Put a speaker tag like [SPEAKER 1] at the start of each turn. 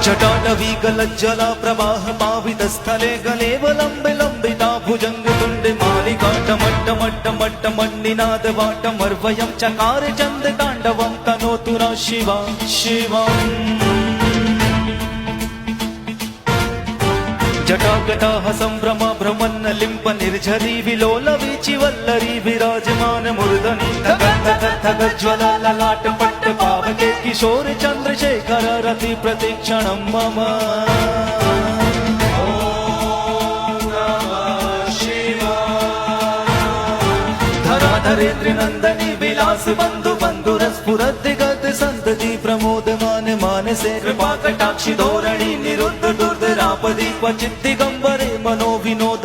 [SPEAKER 1] जटाटवी गलज्जला प्रवाह पावितस्थले गलेवलम्बे लम्बिता भुजङ्गतुण्डे मालिकाटमट्टमट्टमट्टमट्टमण्डिनादवाटमर्वयं चकार चन्दताण्डवं तनोतु न शिवा शिवम् जटाकटाः सम्भ्रम भ्रमन्न लिम्प निर्झरी विलोल वीचि वल्लरी विराजमान मूर्धनि थगज्ज्वला ललाट पट्ट पावके किशोर चन्द्रशेखर रति प्रतिक्षणं मम धराधरेन्द्र नन्दनी विलास बन्धु बन्धुरस्फुरद्दिगत सन्तति प्रमोदमान मानसे कृपा कटाक्षि धोरणी निरुद्ध दुर्धरापदि क्वचित् दिगम्बरे मनो विनोद